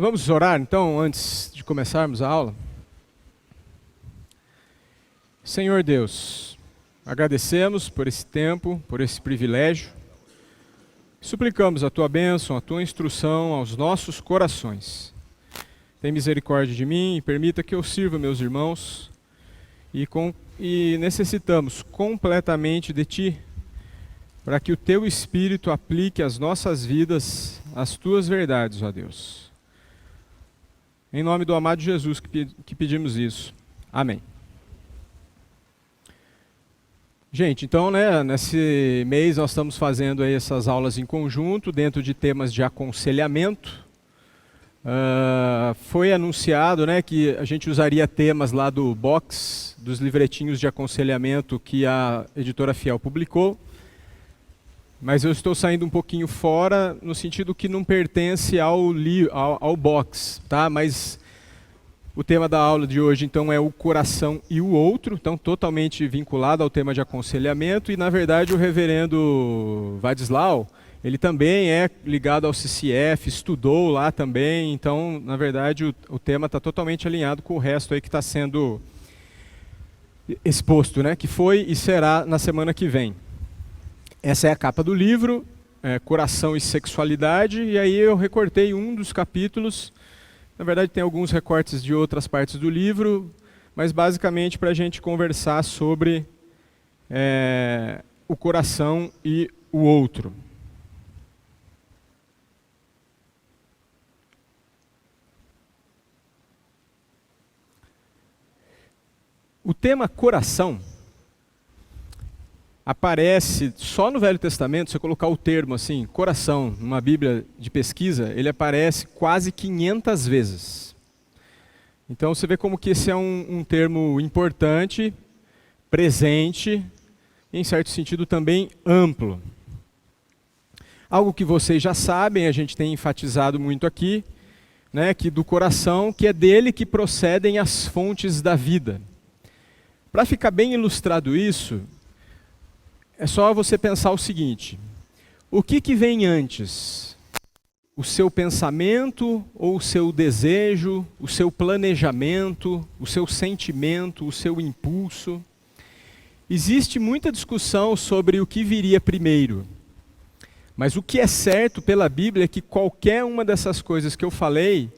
Vamos orar então, antes de começarmos a aula? Senhor Deus, agradecemos por esse tempo, por esse privilégio. Suplicamos a Tua bênção, a Tua instrução aos nossos corações. Tem misericórdia de mim e permita que eu sirva meus irmãos. E necessitamos completamente de Ti, para que o Teu Espírito aplique às nossas vidas as Tuas verdades, ó Deus. Em nome do amado Jesus que pedimos isso. Amém. Gente, então, nesse mês nós estamos fazendo aí essas aulas em conjunto, dentro de temas de aconselhamento. Foi anunciado, que a gente usaria temas lá do box, dos livretinhos de aconselhamento que a editora Fiel publicou. Mas eu estou saindo um pouquinho fora, no sentido que não pertence ao box, tá? Mas o tema da aula de hoje, então, é o coração e o outro, então totalmente vinculado ao tema de aconselhamento. E, na verdade, o reverendo Vadislau, ele também é ligado ao CCF, estudou lá também. Então, na verdade, o tema está totalmente alinhado com o resto aí que está sendo exposto, que foi e será na semana que vem. Essa é a capa do livro, Coração e Sexualidade, e aí eu recortei um dos capítulos. Na verdade tem alguns recortes de outras partes do livro, mas basicamente para a gente conversar sobre o coração e o outro. O tema coração aparece só no Velho Testamento. Se você colocar o termo assim, coração, numa Bíblia de pesquisa, ele aparece quase 500 vezes. Então você vê como que esse é um termo importante, presente, e em certo sentido também amplo. Algo que vocês já sabem, a gente tem enfatizado muito aqui, que do coração, que é dele que procedem as fontes da vida. Para ficar bem ilustrado isso, é só você pensar o seguinte: o que vem antes? O seu pensamento ou o seu desejo, o seu planejamento, o seu sentimento, o seu impulso? Existe muita discussão sobre o que viria primeiro. Mas o que é certo pela Bíblia é que qualquer uma dessas coisas que eu falei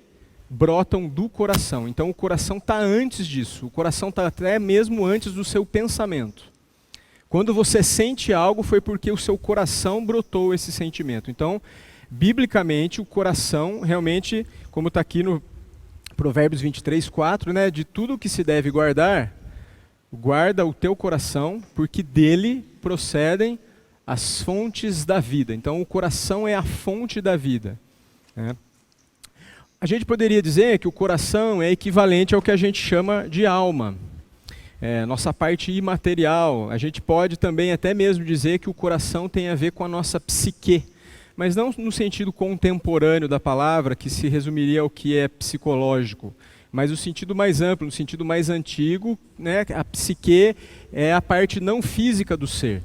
brotam do coração. Então o coração está antes disso, o coração está até mesmo antes do seu pensamento. Quando você sente algo, foi porque o seu coração brotou esse sentimento. Então, biblicamente, o coração realmente, como está aqui no Provérbios 23:4, de tudo o que se deve guardar, guarda o teu coração, porque dele procedem as fontes da vida. Então, o coração é a fonte da vida. A gente poderia dizer que o coração é equivalente ao que a gente chama de alma. Nossa parte imaterial. A gente pode também até mesmo dizer que o coração tem a ver com a nossa psique, mas não no sentido contemporâneo da palavra, que se resumiria ao que é psicológico, mas no sentido mais amplo, no sentido mais antigo, a psique é a parte não física do ser.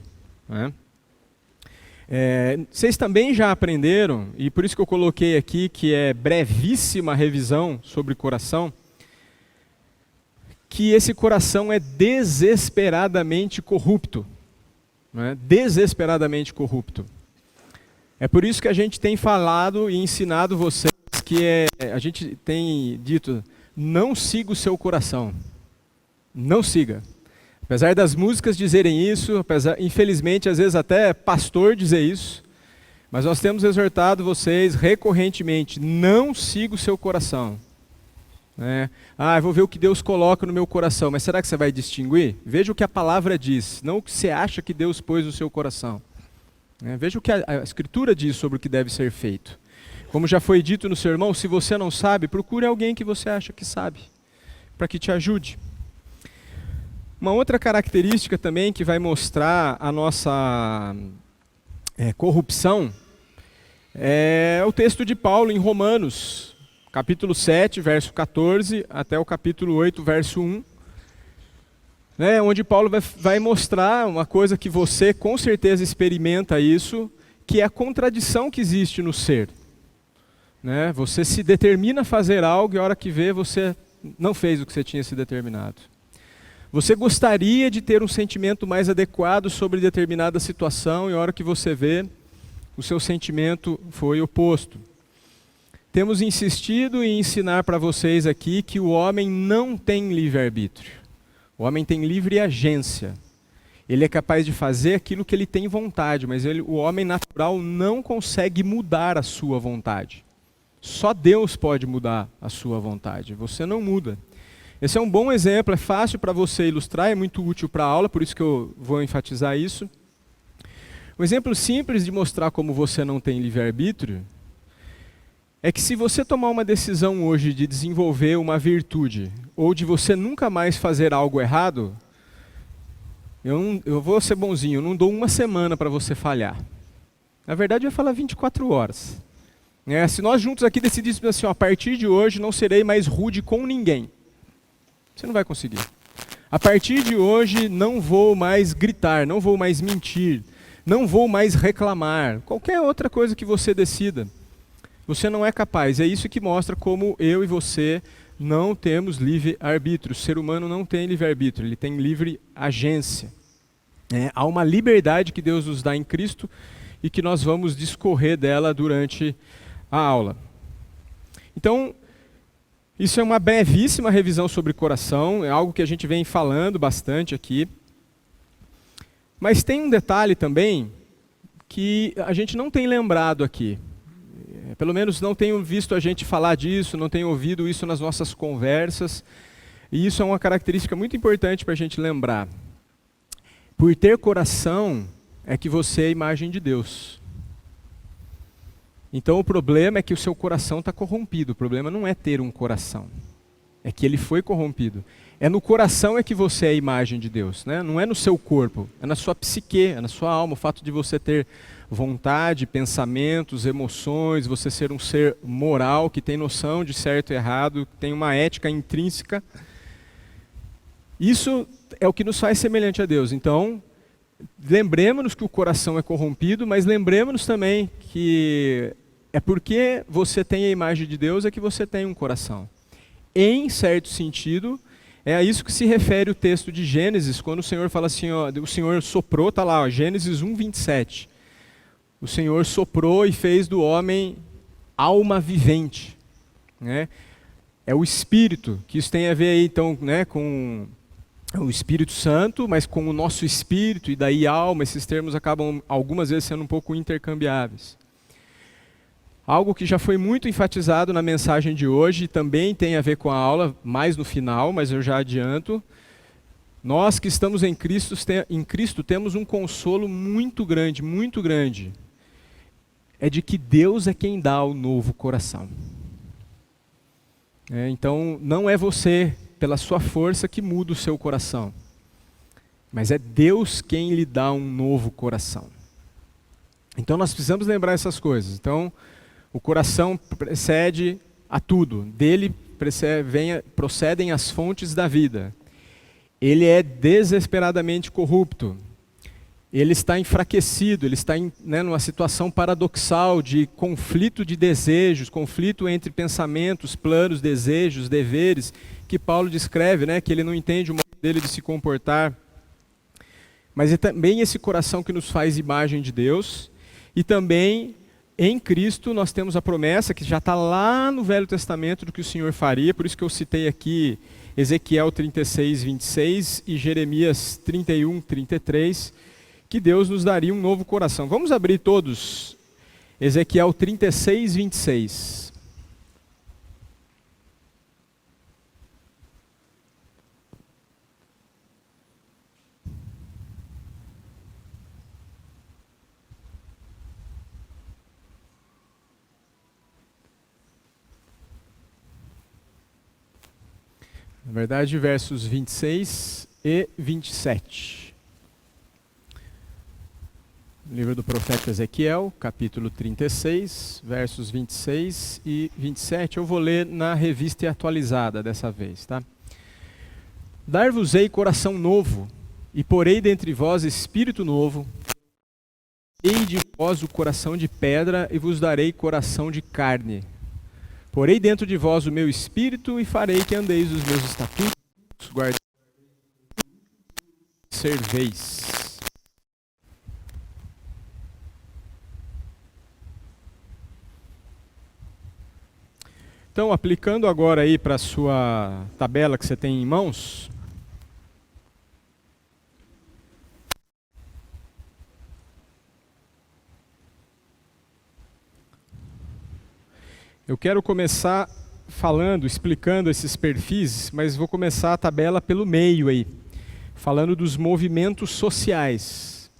Vocês também já aprenderam, e por isso que eu coloquei aqui que é brevíssima revisão sobre coração, que esse coração é desesperadamente corrupto. Desesperadamente corrupto. É por isso que a gente tem falado e ensinado vocês que a gente tem dito, não siga o seu coração. Não siga. Apesar das músicas dizerem isso, infelizmente às vezes até pastor dizer isso, mas nós temos exortado vocês recorrentemente, não siga o seu coração. Eu vou ver o que Deus coloca no meu coração, mas será que você vai distinguir? Veja o que a palavra diz, não o que você acha que Deus pôs no seu coração. Veja o que a Escritura diz sobre o que deve ser feito. Como já foi dito no sermão, se você não sabe, procure alguém que você acha que sabe, para que te ajude. Uma outra característica também que vai mostrar a nossa corrupção é o texto de Paulo em Romanos, capítulo 7, verso 14, até o capítulo 8, verso 1, onde Paulo vai mostrar uma coisa que você com certeza experimenta isso, que é a contradição que existe no ser. né? Você se determina a fazer algo e a hora que vê você não fez o que você tinha se determinado. Você gostaria de ter um sentimento mais adequado sobre determinada situação e a hora que você vê, o seu sentimento foi oposto. Temos insistido em ensinar para vocês aqui que o homem não tem livre-arbítrio. O homem tem livre agência. Ele é capaz de fazer aquilo que ele tem vontade, mas o homem natural não consegue mudar a sua vontade. Só Deus pode mudar a sua vontade, você não muda. Esse é um bom exemplo, é fácil para você ilustrar, é muito útil para a aula, por isso que eu vou enfatizar isso. Um exemplo simples de mostrar como você não tem livre-arbítrio é que se você tomar uma decisão hoje de desenvolver uma virtude, ou de você nunca mais fazer algo errado, eu vou ser bonzinho, eu não dou uma semana para você falhar. Na verdade eu ia falar 24 horas. Se nós juntos aqui decidíssemos assim, ó, a partir de hoje não serei mais rude com ninguém. Você não vai conseguir. A partir de hoje não vou mais gritar, não vou mais mentir, não vou mais reclamar. Qualquer outra coisa que você decida. Você não é capaz. É isso que mostra como eu e você não temos livre-arbítrio. O ser humano não tem livre-arbítrio, ele tem livre agência. Há uma liberdade que Deus nos dá em Cristo e que nós vamos discorrer dela durante a aula. Então, isso é uma brevíssima revisão sobre coração, é algo que a gente vem falando bastante aqui. Mas tem um detalhe também que a gente não tem lembrado aqui. Pelo menos não tenho visto a gente falar disso, não tenho ouvido isso nas nossas conversas. E isso é uma característica muito importante para a gente lembrar. Por ter coração é que você é a imagem de Deus. Então o problema é que o seu coração está corrompido. O problema não é ter um coração. É que ele foi corrompido. É no coração é que você é a imagem de Deus, né? Não é no seu corpo, é na sua psique, é na sua alma. O fato de você ter vontade, pensamentos, emoções, você ser um ser moral, que tem noção de certo e errado, que tem uma ética intrínseca. Isso é o que nos faz semelhante a Deus. Então, lembremos-nos que o coração é corrompido, mas lembremos-nos também que é porque você tem a imagem de Deus é que você tem um coração. Em certo sentido, é a isso que se refere o texto de Gênesis, quando o Senhor fala assim, ó, o Senhor soprou, está lá, ó, Gênesis 1:27. O Senhor soprou e fez do homem alma vivente. Né? É o Espírito, que isso tem a ver aí, então, né, com o Espírito Santo, mas com o nosso espírito, e daí alma, esses termos acabam algumas vezes sendo um pouco intercambiáveis. Algo que já foi muito enfatizado na mensagem de hoje, também tem a ver com a aula, mais no final, mas eu já adianto. Nós que estamos em Cristo temos um consolo muito grande, muito grande. É de que Deus é quem dá o novo coração. Então, não é você, pela sua força, que muda o seu coração. Mas é Deus quem lhe dá um novo coração. Então, nós precisamos lembrar essas coisas. Então, o coração precede a tudo. Dele procedem as fontes da vida. Ele é desesperadamente corrupto. Ele está enfraquecido, ele está numa situação paradoxal de conflito de desejos, conflito entre pensamentos, planos, desejos, deveres, que Paulo descreve, que ele não entende o modo dele de se comportar. Mas é também esse coração que nos faz imagem de Deus, e também em Cristo nós temos a promessa que já está lá no Velho Testamento do que o Senhor faria, por isso que eu citei aqui Ezequiel 36:26 e Jeremias 31:33, que Deus nos daria um novo coração. Vamos abrir todos Ezequiel 36:26. Na verdade, versos 26 e 27. Livro do profeta Ezequiel, capítulo 36, versos 26 e 27. Eu vou ler na revista atualizada dessa vez, tá? Dar-vos-ei coração novo, e porei dentre vós espírito novo, ei de vós o coração de pedra, e vos darei coração de carne. Porei dentro de vós o meu espírito e farei que andeis os meus estatutos, guardeis e serveis. Então, aplicando agora aí para a sua tabela que você tem em mãos, eu quero começar explicando esses perfis, mas vou começar a tabela pelo meio aí, falando dos movimentos sociais.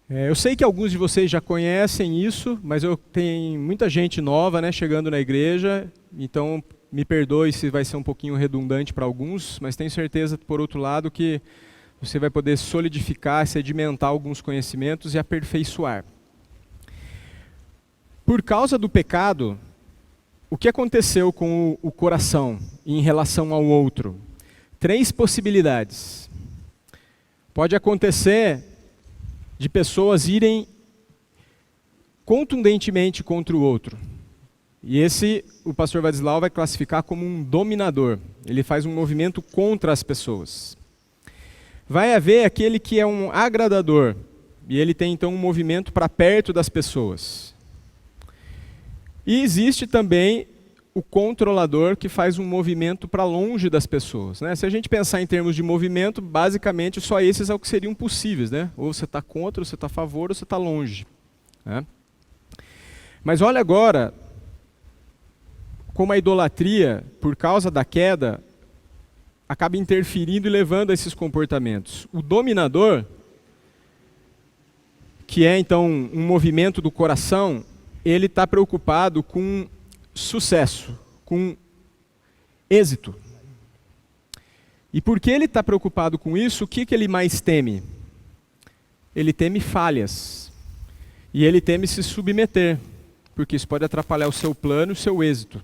Eu sei que alguns de vocês já conhecem isso, mas eu tenho muita gente nova, né, chegando na igreja, então me perdoe se vai ser um pouquinho redundante para alguns, mas tenho certeza, por outro lado, que você vai poder solidificar, sedimentar alguns conhecimentos e aperfeiçoar. Por causa do pecado, o que aconteceu com o coração em relação ao outro? 3 possibilidades. Pode acontecer de pessoas irem contundentemente contra o outro. E esse, o pastor Vadislau vai classificar como um dominador. Ele faz um movimento contra as pessoas. Vai haver aquele que é um agradador, e ele tem então um movimento para perto das pessoas. E existe também o controlador, que faz um movimento para longe das pessoas, né? Se a gente pensar em termos de movimento, basicamente só esses é o que seriam possíveis, né? Ou você está contra, ou você está a favor, ou você está longe, né? Mas olha agora como a idolatria, por causa da queda, acaba interferindo e levando a esses comportamentos. O dominador, que é então um movimento do coração, ele está preocupado com sucesso, com êxito. E porque ele está preocupado com isso, o que ele mais teme? Ele teme falhas. E ele teme se submeter, porque isso pode atrapalhar o seu plano e o seu êxito.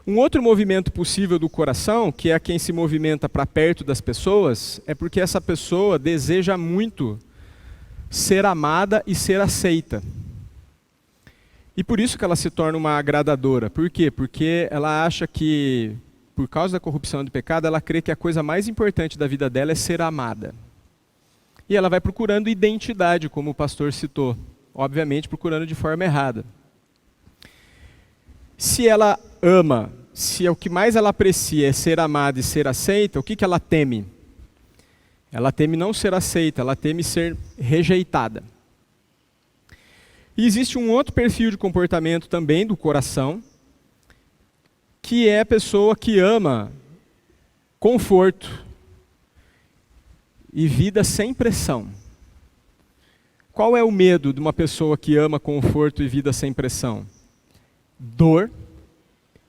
Um outro movimento possível do coração, que é quem se movimenta para perto das pessoas, é porque essa pessoa deseja muito ser amada e ser aceita. E por isso que ela se torna uma agradadora. Por quê? Porque ela acha que, por causa da corrupção e do pecado, ela crê que a coisa mais importante da vida dela é ser amada. E ela vai procurando identidade, como o pastor citou. Obviamente procurando de forma errada. Se ela ama, se o que mais ela aprecia é ser amada e ser aceita, o que ela teme? Ela teme não ser aceita, ela teme ser rejeitada. E existe um outro perfil de comportamento também do coração, que é a pessoa que ama conforto e vida sem pressão. Qual é o medo de uma pessoa que ama conforto e vida sem pressão? Dor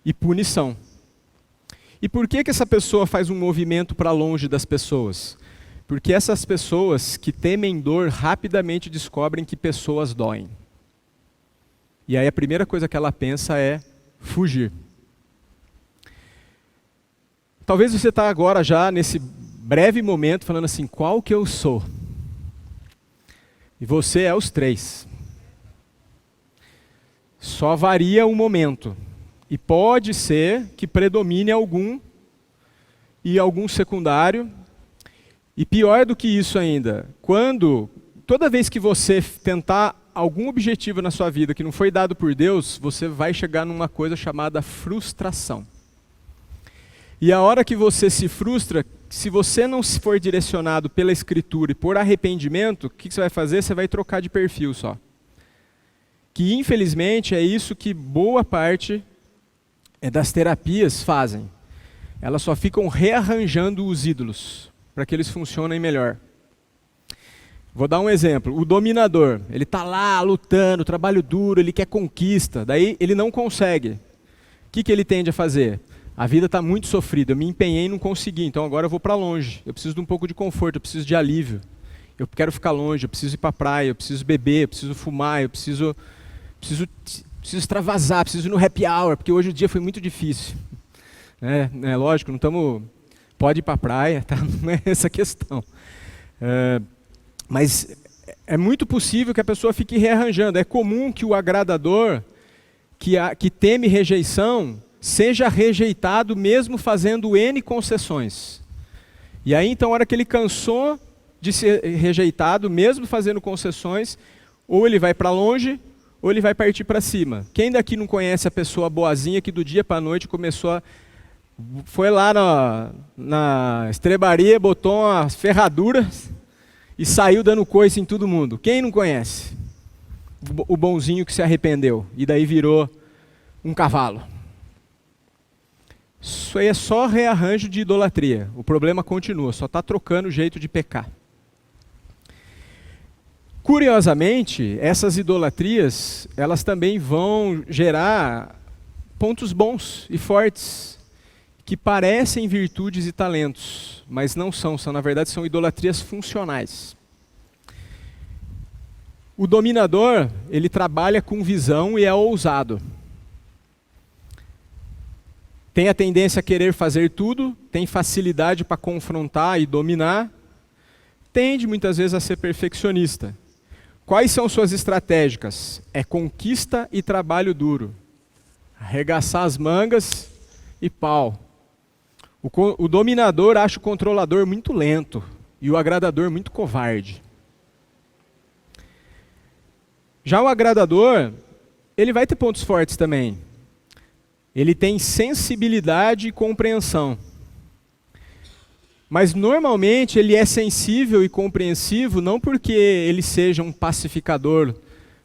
e punição. E por que essa pessoa faz um movimento para longe das pessoas? Porque essas pessoas que temem dor rapidamente descobrem que pessoas doem. E aí a primeira coisa que ela pensa é fugir. Talvez você está agora já nesse breve momento falando assim, qual que eu sou? E você é os 3. Só varia o momento. E pode ser que predomine algum e algum secundário. E pior do que isso ainda, toda vez que você tentar algum objetivo na sua vida que não foi dado por Deus, você vai chegar numa coisa chamada frustração. E a hora que você se frustra, se você não for direcionado pela Escritura e por arrependimento, o que você vai fazer? Você vai trocar de perfil só. Que infelizmente é isso que boa parte das terapias fazem. Elas só ficam rearranjando os ídolos, para que eles funcionem melhor. Vou dar um exemplo. O dominador, ele está lá lutando, trabalho duro, ele quer conquista, daí ele não consegue. O que ele tende a fazer? A vida está muito sofrida, eu me empenhei e não consegui, então agora eu vou para longe. Eu preciso de um pouco de conforto, eu preciso de alívio. Eu quero ficar longe, eu preciso ir para a praia, eu preciso beber, eu preciso fumar, eu preciso extravasar, preciso ir no happy hour, porque hoje o dia foi muito difícil. Lógico, não estamos... Pode ir para a praia, tá? Não é essa a questão. Mas é muito possível que a pessoa fique rearranjando. É comum que o agradador que teme rejeição seja rejeitado mesmo fazendo N concessões. E aí então, a hora que ele cansou de ser rejeitado, mesmo fazendo concessões, ou ele vai para longe, ou ele vai partir para cima. Quem daqui não conhece a pessoa boazinha que do dia para a noite foi lá na estrebaria, botou umas ferraduras e saiu dando coice em todo mundo? Quem não conhece? O bonzinho que se arrependeu e daí virou um cavalo. Isso aí é só rearranjo de idolatria. O problema continua, só está trocando o jeito de pecar. Curiosamente, essas idolatrias, elas também vão gerar pontos bons e fortes, que parecem virtudes e talentos, mas não são, na verdade são idolatrias funcionais. O dominador, ele trabalha com visão e é ousado. Tem a tendência a querer fazer tudo, tem facilidade para confrontar e dominar, tende muitas vezes a ser perfeccionista. Quais são suas estratégicas? É conquista e trabalho arregaçar as mangas e pau. O dominador acha o controlador muito lento e o agradador muito covarde. Já o agradador, ele vai ter pontos fortes também. Ele tem sensibilidade e compreensão. Mas normalmente ele é sensível e compreensivo não porque ele seja um pacificador,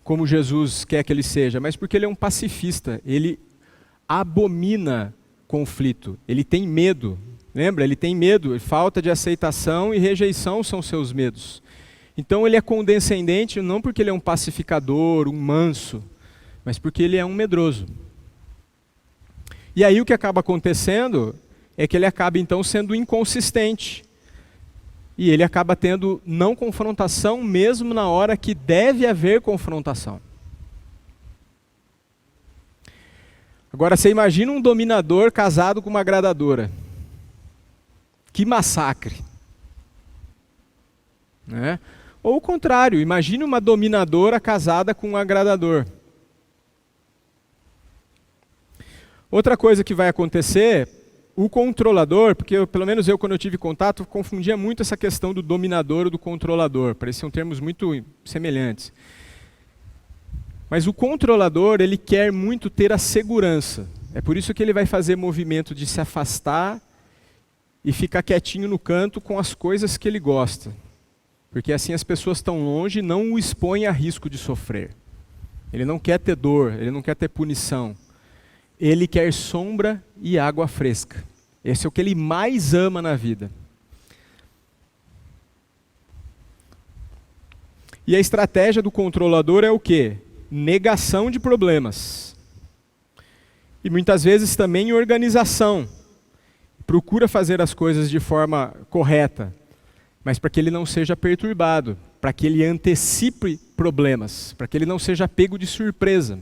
como Jesus quer que ele seja, mas porque ele é um pacifista. Ele abomina conflito, ele tem medo. Lembra? Ele tem medo, falta de aceitação e rejeição são seus medos. Então ele é condescendente não porque ele é um pacificador, um manso, mas porque ele é um medroso. E aí o que acaba acontecendo é que ele acaba então sendo inconsistente. E ele acaba tendo não confrontação mesmo na hora que deve haver confrontação. Agora você imagina um dominador casado com uma agradadora. Que massacre. Né? Ou o contrário, imagine uma dominadora casada com um agradador. Outra coisa que vai acontecer, o controlador, porque pelo menos eu quando eu tive contato, confundia muito essa questão do dominador e do controlador, pareciam termos muito semelhantes. Mas o controlador, ele quer muito ter a segurança, é por isso que ele vai fazer movimento de se afastar e ficar quietinho no canto com as coisas que ele gosta. Porque assim as pessoas estão longe e não o expõem a risco de sofrer. Ele não quer ter dor, ele não quer ter punição. Ele quer sombra e água fresca. Esse é o que ele mais ama na vida. E a estratégia do controlador é o quê? Negação de problemas. E muitas vezes também organização. Procura fazer as coisas de forma correta, mas para que ele não seja perturbado, para que ele antecipe problemas, para que ele não seja pego de surpresa.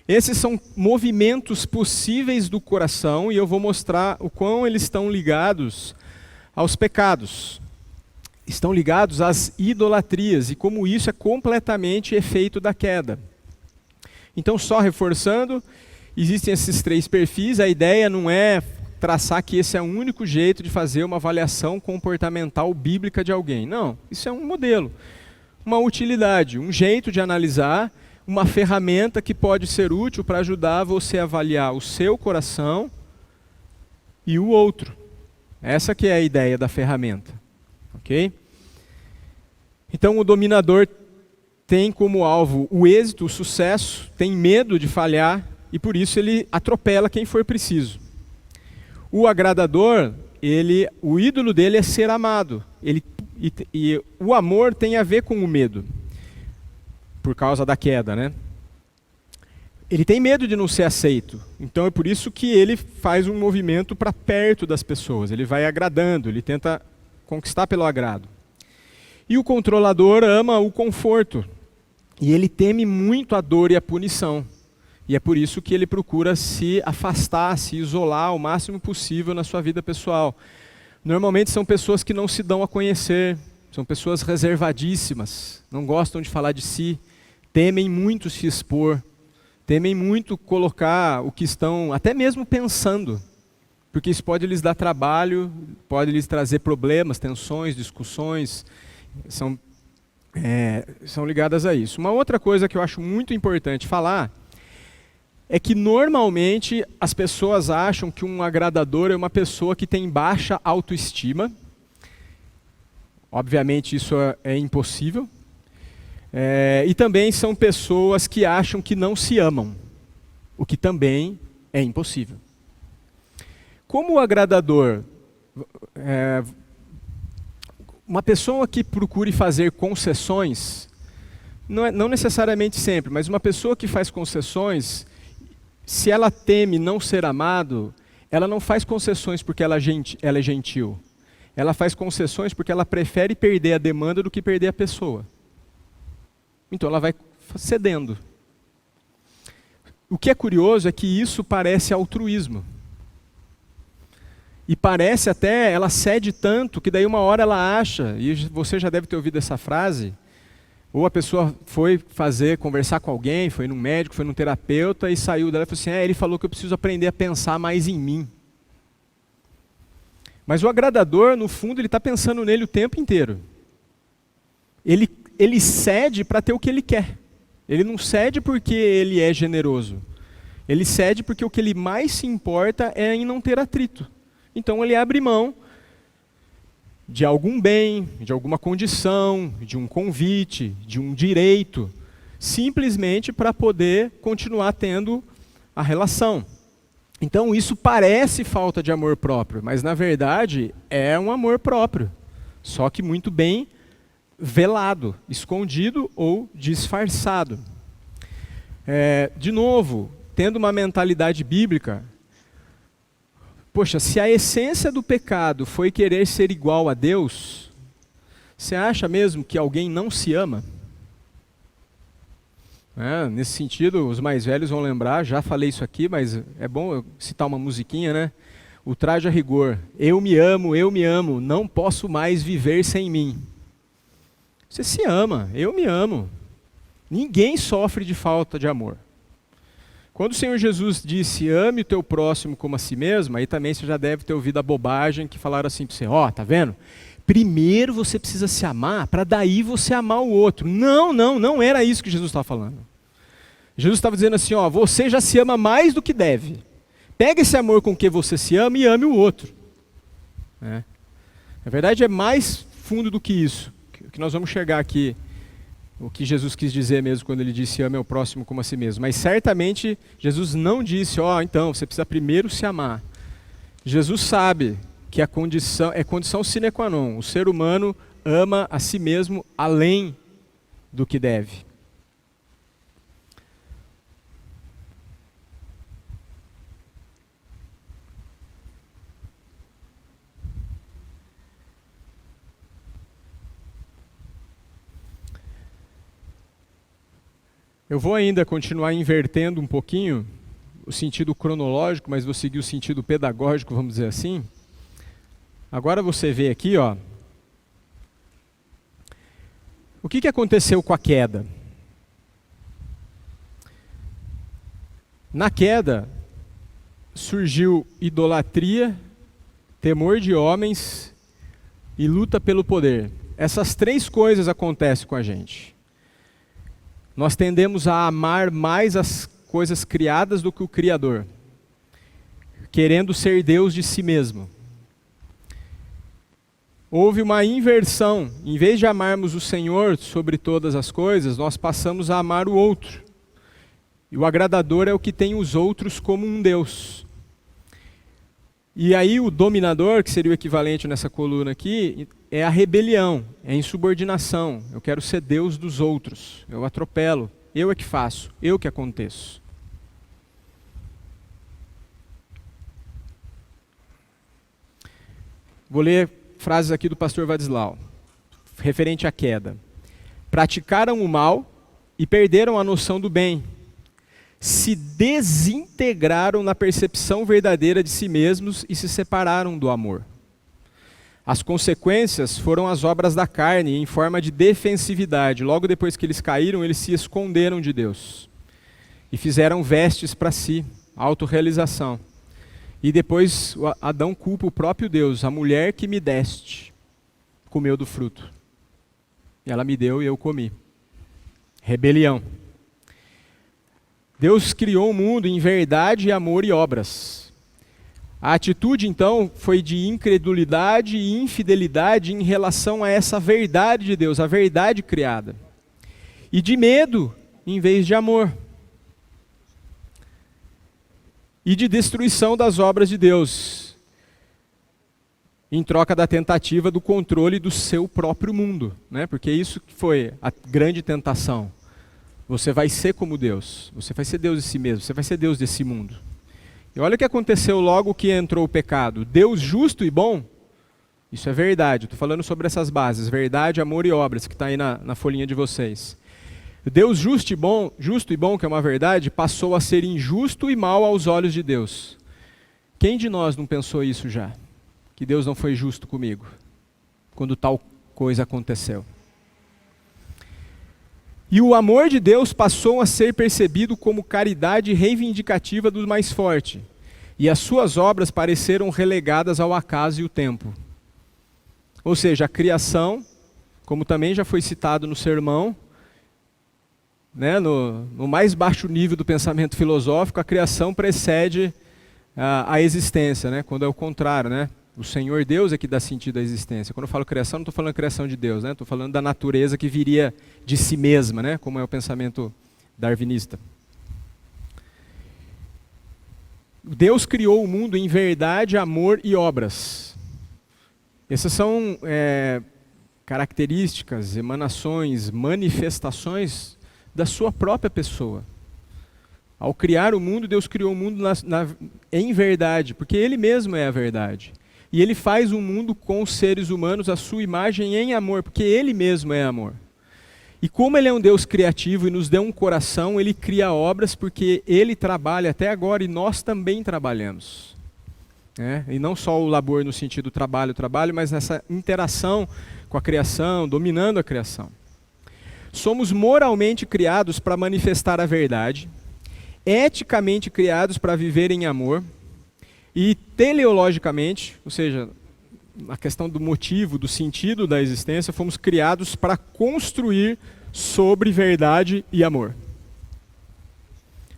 Esses são movimentos possíveis do coração e eu vou mostrar o quão eles estão ligados aos pecados. Estão ligados às idolatrias e como isso é completamente efeito da queda. Então, só reforçando, existem esses 3 perfis, a ideia não é traçar que esse é o único jeito de fazer uma avaliação comportamental bíblica de alguém. Não, isso é um modelo, uma utilidade, um jeito de analisar, uma ferramenta que pode ser útil para ajudar você a avaliar o seu coração e o outro. Essa que é a ideia da ferramenta. Ok? Então o dominador tem como alvo o êxito, o sucesso, tem medo de falhar e por isso ele atropela quem for preciso. O agradador, o ídolo dele é ser amado. E o amor tem a ver com o medo, por causa da queda, né? Ele tem medo de não ser aceito. Então é por isso que ele faz um movimento para perto das pessoas. Ele vai agradando, ele tenta conquistar pelo agrado. E o controlador ama o conforto. E ele teme muito a dor e a punição. E é por isso que ele procura se afastar, se isolar o máximo possível na sua vida pessoal. Normalmente são pessoas que não se dão a conhecer, são pessoas reservadíssimas, não gostam de falar de si, temem muito se expor, temem muito colocar o que estão até mesmo pensando, porque isso pode lhes dar trabalho, pode lhes trazer problemas, tensões, discussões, são ligadas a isso. Uma outra coisa que eu acho muito importante falar é que normalmente as pessoas acham que um agradador é uma pessoa que tem baixa autoestima. Obviamente isso é impossível. E também são pessoas que acham que não se amam, o que também é impossível. Como o agradador, uma pessoa que procure fazer concessões, não necessariamente sempre, mas uma pessoa que faz concessões, se ela teme não ser amado, ela não faz concessões porque ela é gentil. Ela faz concessões porque ela prefere perder a demanda do que perder a pessoa. Então ela vai cedendo. O que é curioso é que isso parece altruísmo. E parece até, ela cede tanto que daí uma hora ela acha, e você já deve ter ouvido essa frase, ou a pessoa foi conversar com alguém, foi num médico, foi num terapeuta e saiu dela e falou assim, ele falou que eu preciso aprender a pensar mais em mim. Mas o agradador, no fundo, ele está pensando nele o tempo inteiro. Ele cede para ter o que ele quer. Ele não cede porque ele é generoso. Ele cede porque o que ele mais se importa é em não ter atrito. Então ele abre mão de algum bem, de alguma condição, de um convite, de um direito, simplesmente para poder continuar tendo a relação. Então isso parece falta de amor próprio, mas na verdade é um amor próprio, só que muito bem velado, escondido ou disfarçado. De novo, tendo uma mentalidade bíblica, poxa, se a essência do pecado foi querer ser igual a Deus, você acha mesmo que alguém não se ama? Nesse sentido, os mais velhos vão lembrar, já falei isso aqui, mas é bom eu citar uma musiquinha, né? O Traje a Rigor. Eu me amo, não posso mais viver sem mim. Você se ama, eu me amo. Ninguém sofre de falta de amor. Quando o Senhor Jesus disse, ame o teu próximo como a si mesmo, aí também você já deve ter ouvido a bobagem que falaram assim para você, tá vendo? Primeiro você precisa se amar, para daí você amar o outro. Não era isso que Jesus estava falando. Jesus estava dizendo assim, você já se ama mais do que deve. Pega esse amor com que você se ama e ame o outro. Na verdade é mais fundo do que isso, que nós vamos chegar aqui. O que Jesus quis dizer mesmo quando ele disse ame ao próximo como a si mesmo. Mas certamente Jesus não disse, então você precisa primeiro se amar. Jesus sabe que a condição é condição sine qua non. O ser humano ama a si mesmo além do que deve. Eu vou ainda continuar invertendo um pouquinho o sentido cronológico, mas vou seguir o sentido pedagógico, vamos dizer assim. Agora você vê aqui, o que aconteceu com a queda? Na queda, surgiu idolatria, temor de homens e luta pelo poder. Essas três coisas acontecem com a gente. Nós tendemos a amar mais as coisas criadas do que o Criador, querendo ser Deus de si mesmo. Houve uma inversão. Em vez de amarmos o Senhor sobre todas as coisas, nós passamos a amar o outro. E o agradador é o que tem os outros como um Deus. E aí o dominador, que seria o equivalente nessa coluna aqui, é a rebelião, é a insubordinação. Eu quero ser Deus dos outros, eu atropelo, eu é que faço, eu que aconteço. Vou ler frases aqui do pastor Vadislau, referente à queda. Praticaram o mal e perderam a noção do bem. Se desintegraram na percepção verdadeira de si mesmos e se separaram do amor. As consequências foram as obras da carne em forma de defensividade. Logo depois que eles caíram, eles se esconderam de Deus. e fizeram vestes para si, autorrealização. E depois Adão culpa o próprio Deus, a mulher que me deste, comeu do fruto. E ela me deu e eu comi. Rebelião. Deus criou o mundo em verdade, amor e obras. A atitude, então, foi de incredulidade e infidelidade em relação a essa verdade de Deus, a verdade criada. E de medo, em vez de amor. E de destruição das obras de Deus, em troca da tentativa do controle do seu próprio mundo, né? Porque isso que foi a grande tentação. Você vai ser como Deus, você vai ser Deus de si mesmo, você vai ser Deus desse mundo. E olha o que aconteceu logo que entrou o pecado. Deus justo e bom, isso é verdade, estou falando sobre essas bases, verdade, amor e obras, que está aí na folhinha de vocês. Deus justo e bom, que é uma verdade, passou a ser injusto e mal aos olhos de Deus. Quem de nós não pensou isso já? Que Deus não foi justo comigo, quando tal coisa aconteceu. E o amor de Deus passou a ser percebido como caridade reivindicativa do mais forte. E as suas obras pareceram relegadas ao acaso e o tempo. Ou seja, a criação, como também já foi citado no sermão, né, no mais baixo nível do pensamento filosófico, a criação precede a existência, né, quando é o contrário, né? O Senhor Deus é que dá sentido à existência. Quando eu falo criação, não estou falando criação de Deus, né? Estou falando da natureza que viria de si mesma, né? Como é o pensamento darwinista. Deus criou o mundo em verdade, amor e obras. Essas são características, emanações, manifestações da sua própria pessoa. Ao criar o mundo, Deus criou o mundo em verdade, porque Ele mesmo é a verdade. E Ele faz um mundo com os seres humanos à sua imagem em amor, porque Ele mesmo é amor. E como Ele é um Deus criativo e nos deu um coração, Ele cria obras porque Ele trabalha até agora e nós também trabalhamos. E não só o labor no sentido trabalho, mas nessa interação com a criação, dominando a criação. Somos moralmente criados para manifestar a verdade, eticamente criados para viver em amor, e teleologicamente, ou seja, a questão do motivo, do sentido da existência, fomos criados para construir sobre verdade e amor.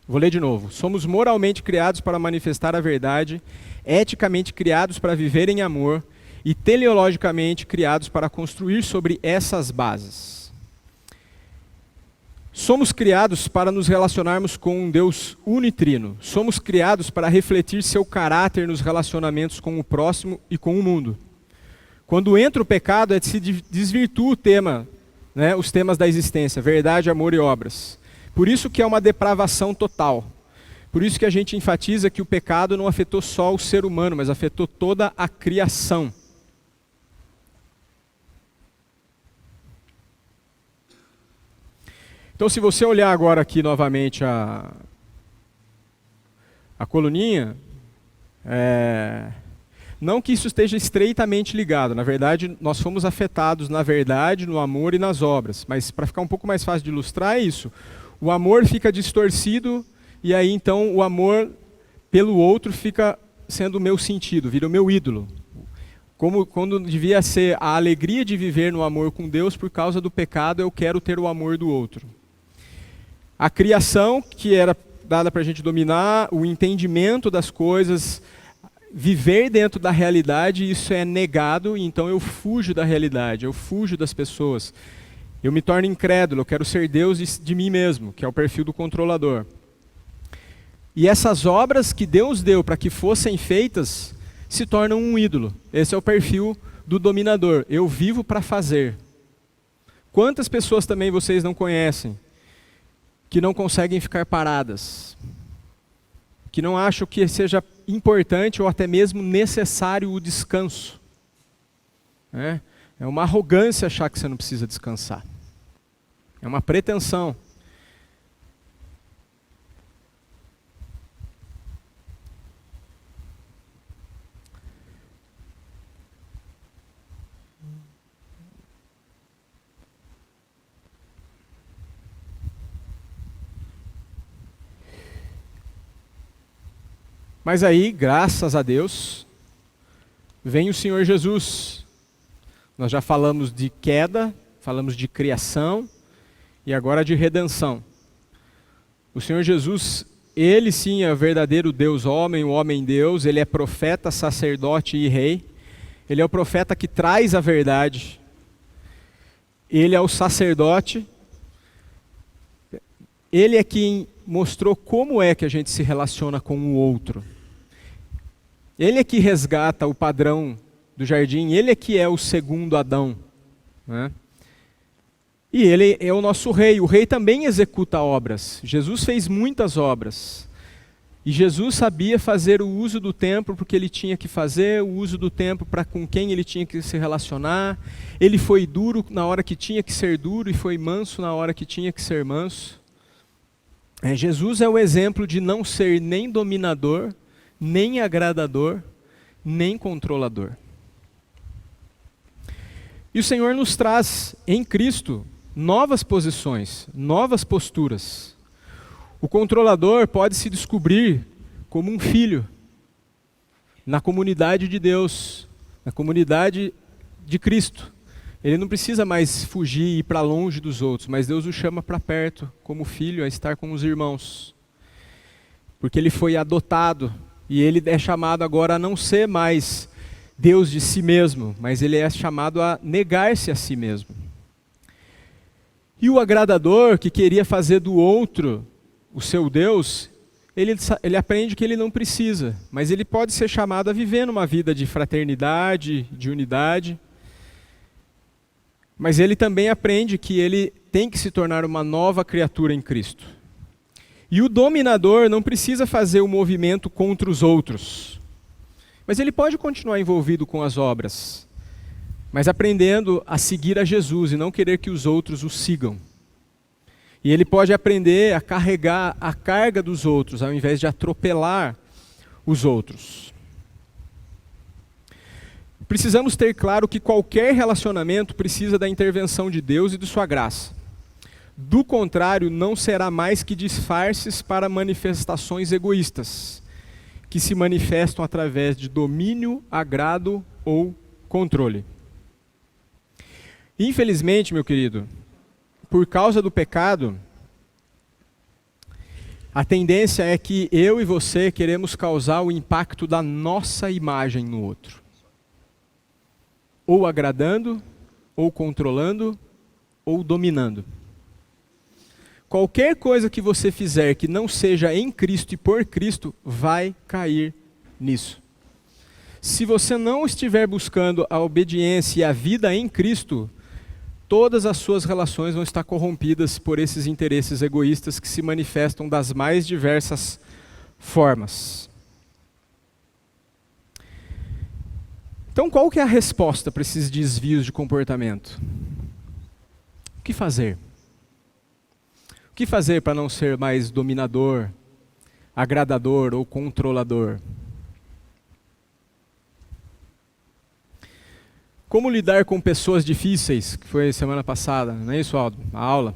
Vou ler de novo. Somos moralmente criados para manifestar a verdade, eticamente criados para viver em amor e teleologicamente criados para construir sobre essas bases. Somos criados para nos relacionarmos com um Deus unitrino. Somos criados para refletir seu caráter nos relacionamentos com o próximo e com o mundo. Quando entra o pecado, se desvirtua o tema, né, os temas da existência, verdade, amor e obras. Por isso que é uma depravação total. Por isso que a gente enfatiza que o pecado não afetou só o ser humano, mas afetou toda a criação. Então, se você olhar agora aqui novamente a coluninha, não que isso esteja estreitamente ligado, na verdade nós fomos afetados na verdade, no amor e nas obras, mas para ficar um pouco mais fácil de ilustrar é isso. O amor fica distorcido e aí então o amor pelo outro fica sendo o meu sentido, vira o meu ídolo. Quando devia ser a alegria de viver no amor com Deus, por causa do pecado eu quero ter o amor do outro. A criação, que era dada para a gente dominar, o entendimento das coisas, viver dentro da realidade, isso é negado, então eu fujo da realidade, eu fujo das pessoas. Eu me torno incrédulo, eu quero ser Deus de mim mesmo, que é o perfil do controlador. E essas obras que Deus deu para que fossem feitas, se tornam um ídolo. Esse é o perfil do dominador. Eu vivo para fazer. Quantas pessoas também vocês não conhecem que não conseguem ficar paradas, que não acham que seja importante ou até mesmo necessário o descanso? É uma arrogância achar que você não precisa descansar. É uma pretensão. Mas aí, graças a Deus, vem o Senhor Jesus. Nós já falamos de queda, falamos de criação e agora de redenção. O Senhor Jesus, ele sim é o verdadeiro Deus homem, o homem Deus, ele é profeta, sacerdote e rei. Ele é o profeta que traz a verdade. Ele é o sacerdote. Ele é quem mostrou como é que a gente se relaciona com o outro. Ele é que resgata o padrão do jardim, ele é que é o segundo Adão, né? E ele é o nosso rei. O rei também executa obras. Jesus fez muitas obras. E Jesus sabia fazer o uso do tempo porque ele tinha que fazer, o uso do tempo para com quem ele tinha que se relacionar. Ele foi duro na hora que tinha que ser duro e foi manso na hora que tinha que ser manso. Jesus é o exemplo de não ser nem dominador, nem agradador, nem controlador. E o Senhor nos traz em Cristo novas posições, novas posturas. O controlador pode se descobrir como um filho na comunidade de Deus, na comunidade de Cristo. Ele não precisa mais fugir e ir para longe dos outros, mas Deus o chama para perto, como filho, a estar com os irmãos. Porque ele foi adotado e ele é chamado agora a não ser mais Deus de si mesmo, mas ele é chamado a negar-se a si mesmo. E o agradador, que queria fazer do outro o seu Deus, ele aprende que ele não precisa, mas ele pode ser chamado a viver numa vida de fraternidade, de unidade. Mas ele também aprende que ele tem que se tornar uma nova criatura em Cristo. E o dominador não precisa fazer o movimento contra os outros, mas ele pode continuar envolvido com as obras, mas aprendendo a seguir a Jesus e não querer que os outros o sigam. E ele pode aprender a carregar a carga dos outros, ao invés de atropelar os outros. Precisamos ter claro que qualquer relacionamento precisa da intervenção de Deus e de sua graça. Do contrário, não será mais que disfarces para manifestações egoístas, que se manifestam através de domínio, agrado ou controle. Infelizmente, meu querido, por causa do pecado, a tendência é que eu e você queremos causar o impacto da nossa imagem no outro. Ou agradando, ou controlando, ou dominando. Qualquer coisa que você fizer que não seja em Cristo e por Cristo, vai cair nisso. Se você não estiver buscando a obediência e a vida em Cristo, todas as suas relações vão estar corrompidas por esses interesses egoístas que se manifestam das mais diversas formas. Então, qual que é a resposta para esses desvios de comportamento? O que fazer? O que fazer para não ser mais dominador, agradador ou controlador? Como lidar com pessoas difíceis, que foi semana passada, não é isso, Aldo? A aula.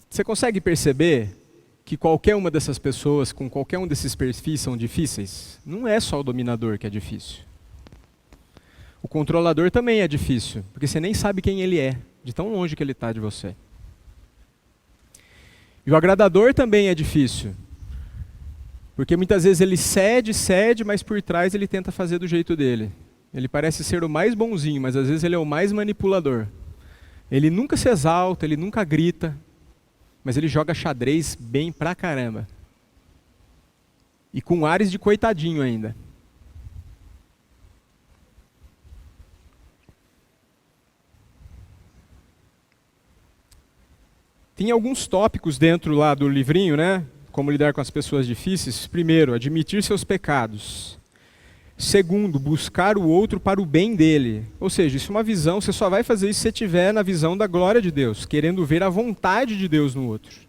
Você consegue perceber que qualquer uma dessas pessoas, com qualquer um desses perfis, são difíceis? Não é só o dominador que é difícil. O controlador também é difícil, porque você nem sabe quem ele é, de tão longe que ele está de você. E o agradador também é difícil, porque muitas vezes ele cede, mas por trás ele tenta fazer do jeito dele. Ele parece ser o mais bonzinho, mas às vezes ele é o mais manipulador. Ele nunca se exalta, ele nunca grita, mas ele joga xadrez bem pra caramba. E com ares de coitadinho ainda. Tem alguns tópicos dentro lá do livrinho, né? Como lidar com as pessoas difíceis. Primeiro, admitir seus pecados. Segundo, buscar o outro para o bem dele. Ou seja, isso é uma visão, você só vai fazer isso se você estiver na visão da glória de Deus, querendo ver a vontade de Deus no outro.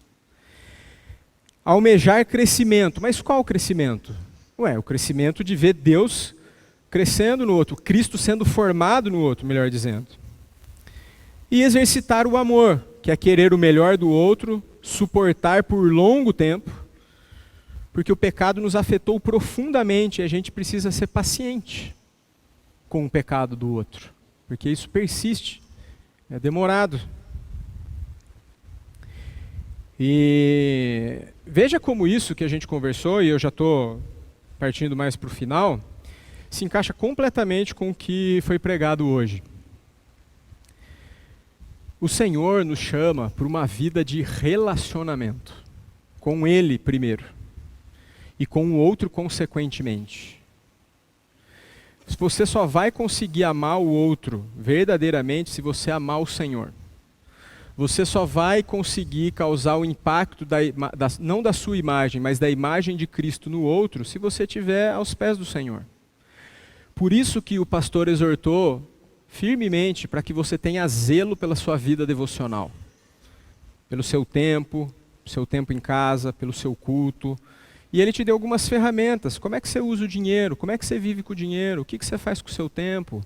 Almejar crescimento. Mas qual crescimento? O crescimento de ver Deus crescendo no outro, Cristo sendo formado no outro, melhor dizendo. E exercitar o amor, que é querer o melhor do outro, suportar por longo tempo, porque o pecado nos afetou profundamente e a gente precisa ser paciente com o pecado do outro, porque isso persiste, é demorado. E veja como isso que a gente conversou, e eu já estou partindo mais para o final, se encaixa completamente com o que foi pregado hoje. O Senhor nos chama para uma vida de relacionamento, com Ele primeiro, e com o outro consequentemente. Você só vai conseguir amar o outro verdadeiramente se você amar o Senhor. Você só vai conseguir causar o impacto, não da sua imagem, mas da imagem de Cristo no outro, se você estiver aos pés do Senhor. Por isso que o pastor exortou firmemente para que você tenha zelo pela sua vida devocional. Pelo seu tempo em casa, pelo seu culto. E ele te deu algumas ferramentas. Como é que você usa o dinheiro? Como é que você vive com o dinheiro? O que você faz com o seu tempo?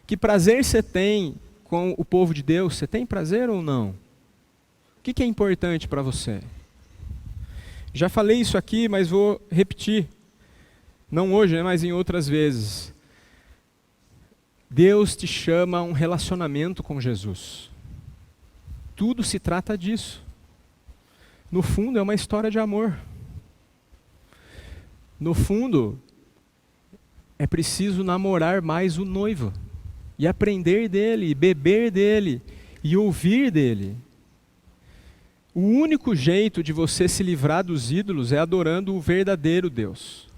Que prazer você tem com o povo de Deus? Você tem prazer ou não? O que é importante para você? Já falei isso aqui, mas vou repetir. Não hoje, mas em outras vezes. Deus te chama a um relacionamento com Jesus. Tudo se trata disso. No fundo, é uma história de amor. No fundo, é preciso namorar mais o noivo. E aprender dele, e beber dele, e ouvir dele. O único jeito de você se livrar dos ídolos é adorando o verdadeiro Deus.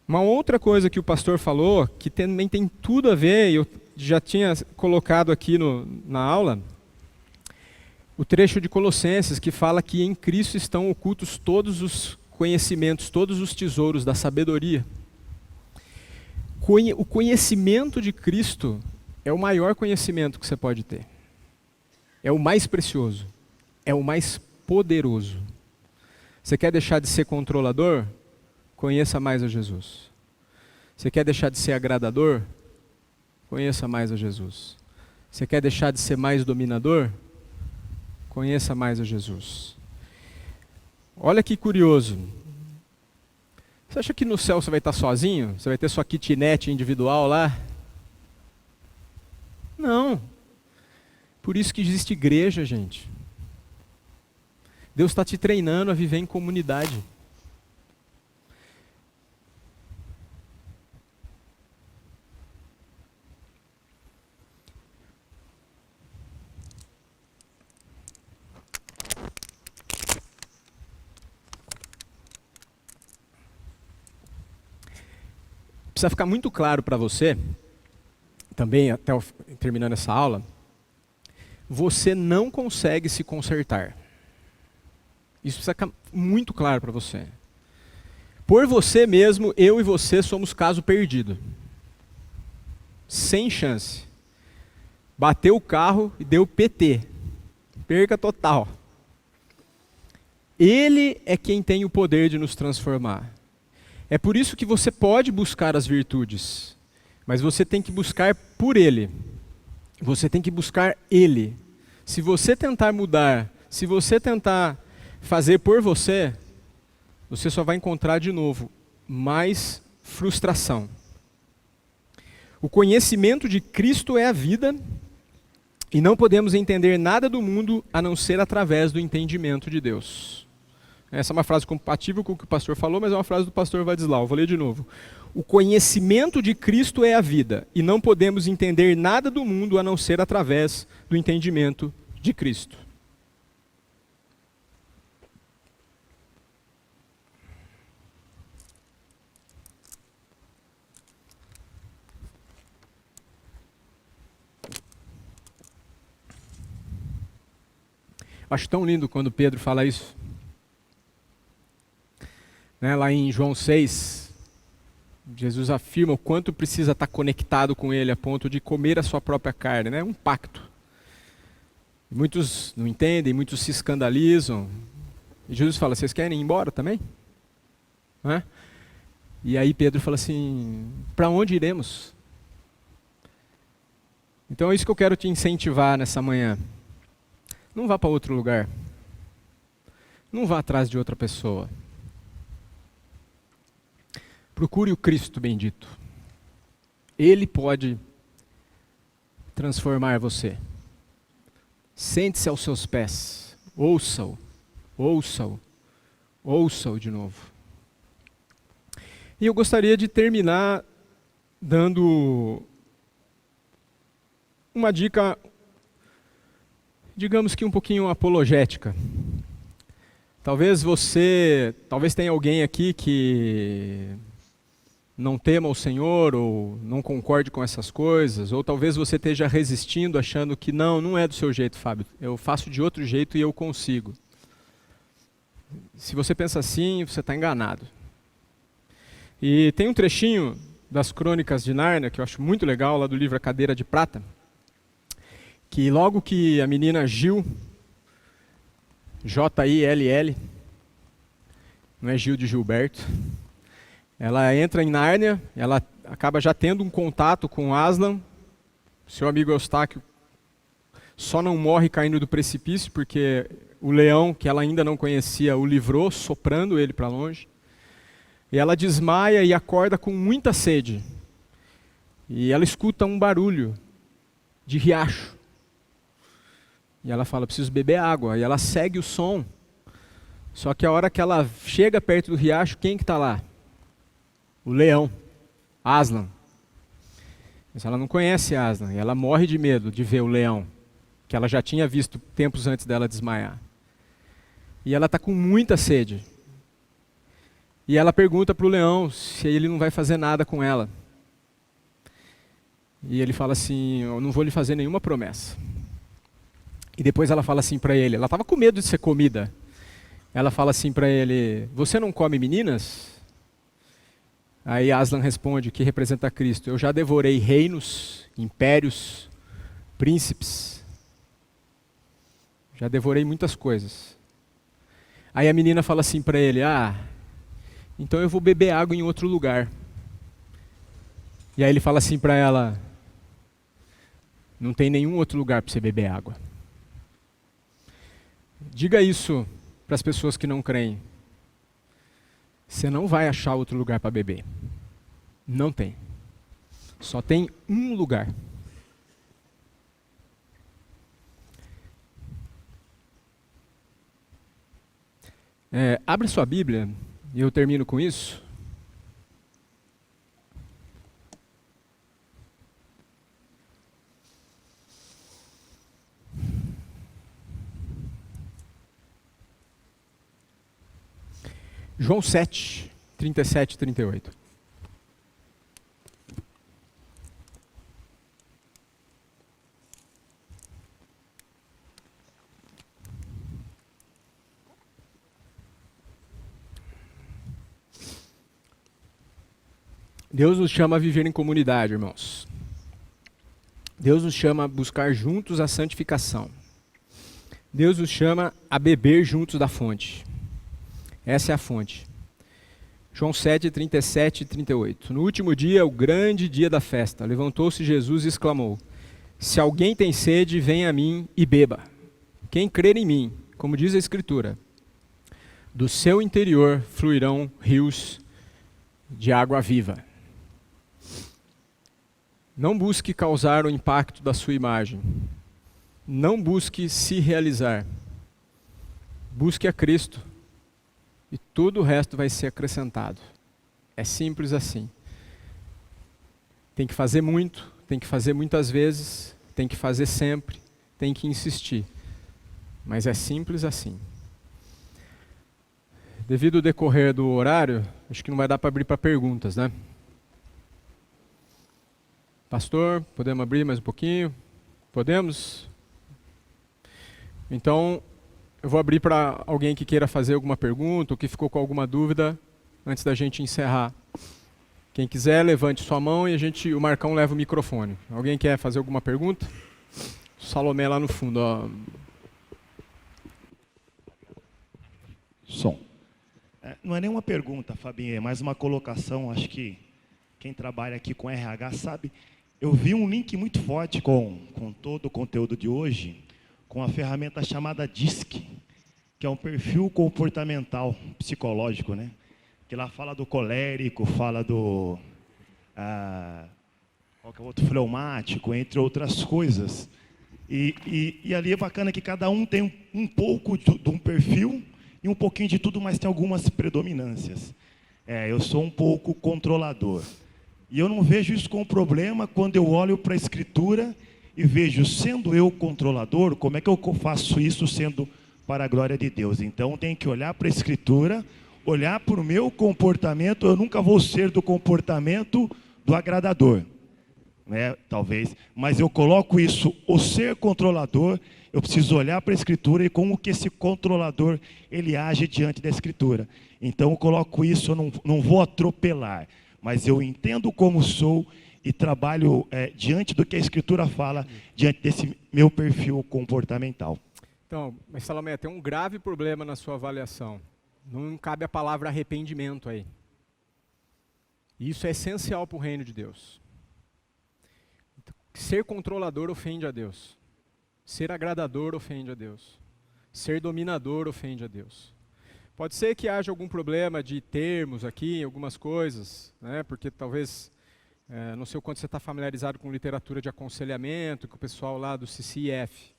Uma outra coisa que o pastor falou, que também tem tudo a ver, e eu já tinha colocado aqui na aula, o trecho de Colossenses, que fala que em Cristo estão ocultos todos os conhecimentos, todos os tesouros da sabedoria. O conhecimento de Cristo é o maior conhecimento que você pode ter. É o mais precioso. É o mais poderoso. Você quer deixar de ser controlador? Conheça mais a Jesus. Você quer deixar de ser agradador? Conheça mais a Jesus. Você quer deixar de ser mais dominador? Conheça mais a Jesus. Olha que curioso. Você acha que no céu você vai estar sozinho? Você vai ter sua kitnet individual lá? Não. Por isso que existe igreja, gente. Deus está te treinando a viver em comunidade. Precisa ficar muito claro para você, também terminando essa aula, você não consegue se consertar. Isso precisa ficar muito claro para você. Por você mesmo, eu e você somos caso perdido. Sem chance. Bateu o carro e deu PT. Perca total. Ele é quem tem o poder de nos transformar. É por isso que você pode buscar as virtudes, mas você tem que buscar por Ele. Você tem que buscar Ele. Se você tentar mudar, se você tentar fazer por você, você só vai encontrar de novo mais frustração. O conhecimento de Cristo é a vida, e não podemos entender nada do mundo a não ser através do entendimento de Deus. Essa é uma frase compatível com o que o pastor falou, mas é uma frase do pastor Vadislau. Vou ler de novo. O conhecimento de Cristo é a vida, e não podemos entender nada do mundo a não ser através do entendimento de Cristo. Acho tão lindo quando Pedro fala isso. Lá em João 6, Jesus afirma o quanto precisa estar conectado com Ele a ponto de comer a sua própria carne. É um pacto. Muitos não entendem, muitos se escandalizam. E Jesus fala, vocês querem ir embora também? E aí Pedro fala assim, para onde iremos? Então é isso que eu quero te incentivar nessa manhã. Não vá para outro lugar. Não vá atrás de outra pessoa. Procure o Cristo bendito. Ele pode transformar você. Sente-se aos seus pés. Ouça-o. Ouça-o. Ouça-o de novo. E eu gostaria de terminar dando uma dica, digamos que um pouquinho apologética. Talvez tenha alguém aqui que não tema o Senhor, ou não concorde com essas coisas, ou talvez você esteja resistindo, achando que não é do seu jeito, Fábio, eu faço de outro jeito e eu consigo. Se você pensa assim, você está enganado. E tem um trechinho das Crônicas de Nárnia, que eu acho muito legal, lá do livro A Cadeira de Prata, que logo que a menina Gil, Jill, não é Gil de Gilberto, ela entra em Nárnia, ela acaba já tendo um contato com Aslan, seu amigo Eustáquio só não morre caindo do precipício, porque o leão, que ela ainda não conhecia, o livrou, soprando ele para longe. E ela desmaia e acorda com muita sede. E ela escuta um barulho de riacho. E ela fala, preciso beber água. E ela segue o som. Só que a hora que ela chega perto do riacho, quem que está lá? O leão, Aslan. Mas ela não conhece Aslan. E ela morre de medo de ver o leão, que ela já tinha visto tempos antes dela desmaiar. E ela está com muita sede. E ela pergunta para o leão se ele não vai fazer nada com ela. E ele fala assim, eu não vou lhe fazer nenhuma promessa. E depois ela fala assim para ele, ela estava com medo de ser comida. Ela fala assim para ele, você não come meninas? Aí Aslan responde, que representa Cristo, eu já devorei reinos, impérios, príncipes. Já devorei muitas coisas. Aí a menina fala assim para ele, então eu vou beber água em outro lugar. E aí ele fala assim para ela, não tem nenhum outro lugar para você beber água. Diga isso para as pessoas que não creem. Você não vai achar outro lugar para beber. Não tem. Só tem um lugar. Abre sua Bíblia, e eu termino com isso. João 7, 37 e 38. Deus nos chama a viver em comunidade, irmãos. Deus nos chama a buscar juntos a santificação. Deus nos chama a beber juntos da fonte. Essa é a fonte. João 7, 37 e 38. No último dia, o grande dia da festa, levantou-se Jesus e exclamou, se alguém tem sede, venha a mim e beba. Quem crer em mim, como diz a Escritura, do seu interior fluirão rios de água viva. Não busque causar o impacto da sua imagem. Não busque se realizar. Busque a Cristo. E todo o resto vai ser acrescentado. É simples assim. Tem que fazer muito, tem que fazer muitas vezes, tem que fazer sempre, tem que insistir. Mas é simples assim. Devido ao decorrer do horário, acho que não vai dar para abrir para perguntas, né? Pastor, podemos abrir mais um pouquinho? Podemos? Então, eu vou abrir para alguém que queira fazer alguma pergunta ou que ficou com alguma dúvida antes da gente encerrar. Quem quiser, levante sua mão e o Marcão leva o microfone. Alguém quer fazer alguma pergunta? Salomé lá no fundo. Ó. Som. Não é nenhuma pergunta, Fabinho, é mais uma colocação. Acho que quem trabalha aqui com RH sabe. Eu vi um link muito forte com todo o conteúdo de hoje, com a ferramenta chamada DISC. que é um perfil comportamental, psicológico, né? Que lá fala do colérico, fala do qual que é o outro, fleumático, entre outras coisas. E ali é bacana que cada um tem um pouco de um perfil e um pouquinho de tudo, mas tem algumas predominâncias. Eu sou um pouco controlador. E eu não vejo isso como problema quando eu olho para a Escritura e vejo, sendo eu controlador, como é que eu faço isso sendo para a glória de Deus? Então, tem que olhar para a Escritura, olhar para o meu comportamento. Eu nunca vou ser do comportamento do agradador, né? Talvez, mas eu coloco isso, o ser controlador, eu preciso olhar para a Escritura e como que esse controlador, ele age diante da Escritura. Então, eu coloco isso, eu não vou atropelar, mas eu entendo como sou e trabalho diante do que a Escritura fala, diante desse meu perfil comportamental. Então, mas Salomé, tem um grave problema na sua avaliação. Não cabe a palavra arrependimento aí. Isso é essencial para o reino de Deus. Ser controlador ofende a Deus. Ser agradador ofende a Deus. Ser dominador ofende a Deus. Pode ser que haja algum problema de termos aqui, algumas coisas, né? Porque talvez, não sei o quanto você está familiarizado com literatura de aconselhamento, com o pessoal lá do CCIF.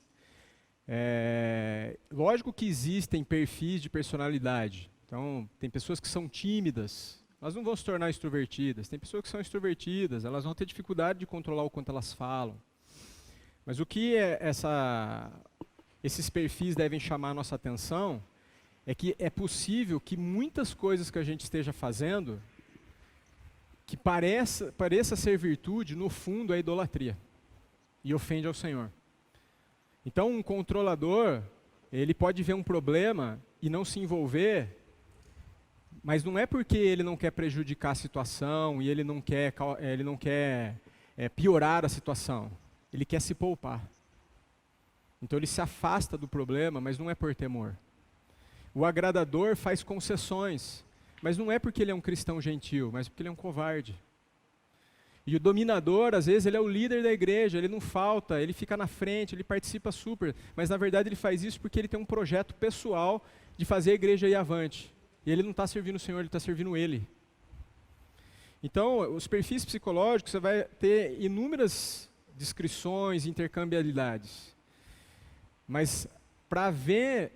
Lógico que existem perfis de personalidade. Então, tem pessoas que são tímidas, elas não vão se tornar extrovertidas. Tem pessoas que são extrovertidas, elas vão ter dificuldade de controlar o quanto elas falam. Mas o que esses perfis devem chamar a nossa atenção é que é possível que muitas coisas que a gente esteja fazendo, que pareça ser virtude, no fundo é idolatria e ofende ao Senhor. Então, um controlador, ele pode ver um problema e não se envolver, mas não é porque ele não quer prejudicar a situação e ele não quer piorar a situação. Ele quer se poupar. Então, ele se afasta do problema, mas não é por temor. O agradador faz concessões, mas não é porque ele é um cristão gentil, mas porque ele é um covarde. E o dominador, às vezes, ele é o líder da igreja, ele não falta, ele fica na frente, ele participa super, mas na verdade ele faz isso porque ele tem um projeto pessoal de fazer a igreja ir avante. E ele não está servindo o Senhor, ele está servindo ele. Então, os perfis psicológicos, você vai ter inúmeras descrições, intercambialidades. Mas para ver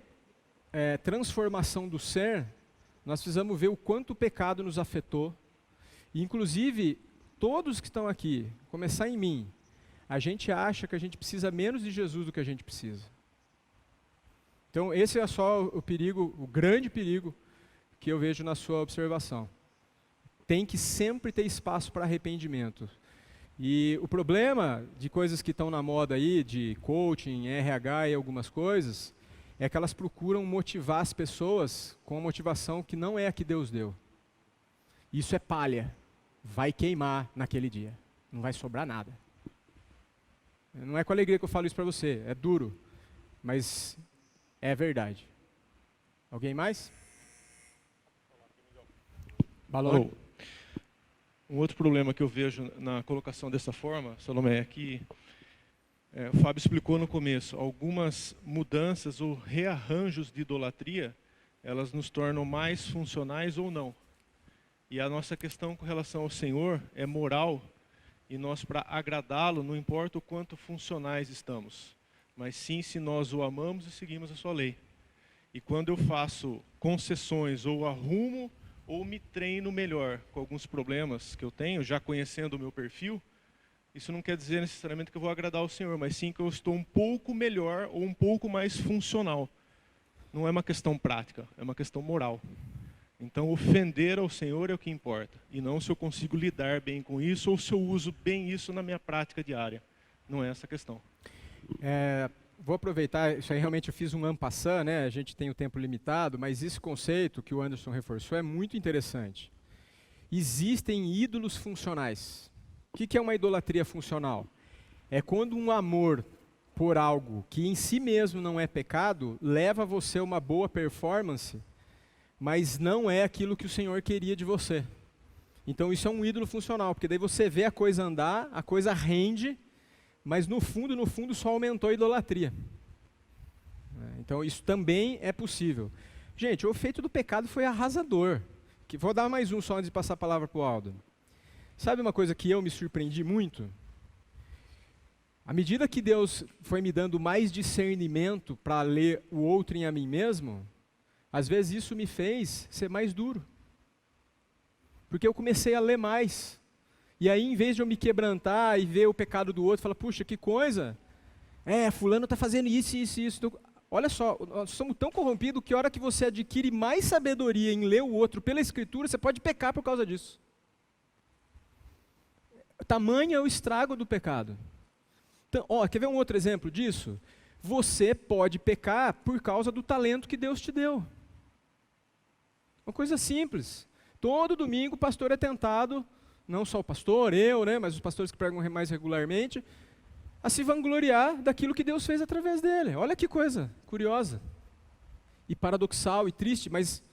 transformação do ser, nós precisamos ver o quanto o pecado nos afetou. E, inclusive, todos que estão aqui, começar em mim, a gente acha que a gente precisa menos de Jesus do que a gente precisa. Então, esse é só o perigo, o grande perigo que eu vejo na sua observação. Tem que sempre ter espaço para arrependimento. E o problema de coisas que estão na moda aí, de coaching, RH e algumas coisas, é que elas procuram motivar as pessoas com uma motivação que não é a que Deus deu. Isso é palha. Vai queimar naquele dia. Não vai sobrar nada. Não é com alegria que eu falo isso para você. É duro. Mas é verdade. Alguém mais? Balão. Um outro problema que eu vejo na colocação dessa forma, Salomé, é que o Fábio explicou no começo, algumas mudanças ou rearranjos de idolatria, elas nos tornam mais funcionais ou não. E a nossa questão com relação ao Senhor é moral, e nós, para agradá-lo, não importa o quanto funcionais estamos, mas sim se nós o amamos e seguimos a sua lei. E quando eu faço concessões ou arrumo ou me treino melhor com alguns problemas que eu tenho, já conhecendo o meu perfil, isso não quer dizer necessariamente que eu vou agradar ao Senhor, mas sim que eu estou um pouco melhor ou um pouco mais funcional. Não é uma questão prática, é uma questão moral. Então, ofender ao Senhor é o que importa, e não se eu consigo lidar bem com isso ou se eu uso bem isso na minha prática diária. Não é essa a questão. Vou aproveitar, isso aí realmente eu fiz um en passant, né? A gente tem o tempo limitado, mas esse conceito que o Anderson reforçou é muito interessante. Existem ídolos funcionais. O que é uma idolatria funcional? É quando um amor por algo que em si mesmo não é pecado, leva você a uma boa performance, mas não é aquilo que o Senhor queria de você. Então isso é um ídolo funcional, porque daí você vê a coisa andar, a coisa rende, mas no fundo só aumentou a idolatria. Então isso também é possível. Gente, o efeito do pecado foi arrasador. Vou dar mais um só antes de passar a palavra para o Aldo. Sabe uma coisa que eu me surpreendi muito? À medida que Deus foi me dando mais discernimento para ler o outro em a mim mesmo, às vezes isso me fez ser mais duro. Porque eu comecei a ler mais. E aí, em vez de eu me quebrantar e ver o pecado do outro, falar, puxa, que coisa. Fulano está fazendo isso, isso, isso. Então, olha só, nós somos tão corrompidos que a hora que você adquire mais sabedoria em ler o outro pela Escritura, você pode pecar por causa disso. Tamanho é o estrago do pecado. Então, quer ver um outro exemplo disso? Você pode pecar por causa do talento que Deus te deu. Uma coisa simples. Todo domingo o pastor é tentado, não só o pastor, eu, mas os pastores que pregam mais regularmente, a se vangloriar daquilo que Deus fez através dele. Olha que coisa curiosa. E paradoxal e triste, mas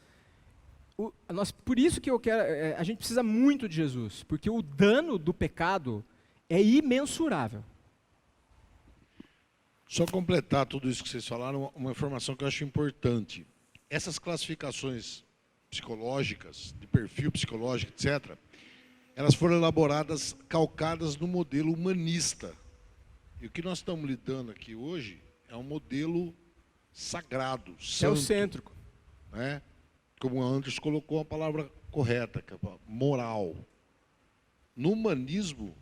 por isso que a gente precisa muito de Jesus, porque o dano do pecado é imensurável. Só completar tudo isso que vocês falaram, uma informação que eu acho importante. Essas classificações psicológicas, de perfil psicológico, etc., elas foram elaboradas, calcadas no modelo humanista. E o que nós estamos lidando aqui hoje é um modelo sagrado, santo. Teocêntrico. Né? Como o Andres colocou a palavra correta, que é moral. No humanismo,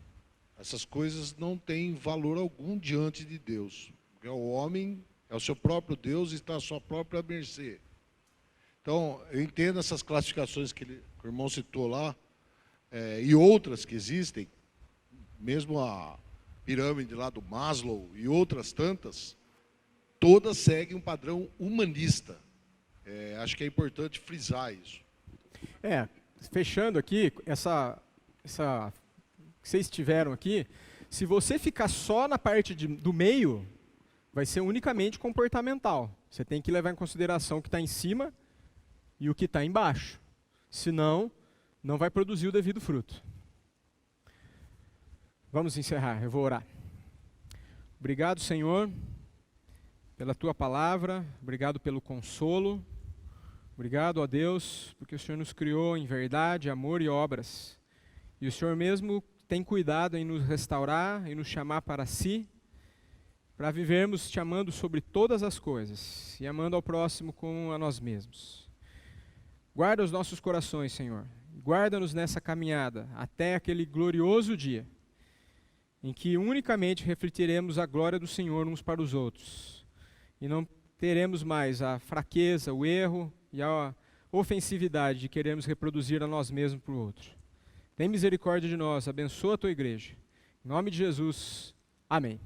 essas coisas não têm valor algum diante de Deus. Porque o homem é o seu próprio Deus e está à sua própria mercê. Então, eu entendo essas classificações que o irmão citou lá, e outras que existem, mesmo a pirâmide lá do Maslow e outras tantas, todas seguem um padrão humanista. Acho que é importante frisar isso. Fechando aqui, essa que vocês tiveram aqui, se você ficar só na parte do meio, vai ser unicamente comportamental. Você tem que levar em consideração o que está em cima e o que está embaixo. Senão, não vai produzir o devido fruto. Vamos encerrar, eu vou orar. Obrigado, Senhor, pela Tua palavra, obrigado pelo consolo, obrigado, ó Deus, porque o Senhor nos criou em verdade, amor e obras. E o Senhor mesmo tem cuidado em nos restaurar e nos chamar para si, para vivermos te amando sobre todas as coisas e amando ao próximo como a nós mesmos. Guarda os nossos corações, Senhor. Guarda-nos nessa caminhada até aquele glorioso dia em que unicamente refletiremos a glória do Senhor uns para os outros e não teremos mais a fraqueza, o erro e a ofensividade de querermos reproduzir a nós mesmos para o outro. Tem misericórdia de nós, abençoa a Tua igreja. Em nome de Jesus, amém.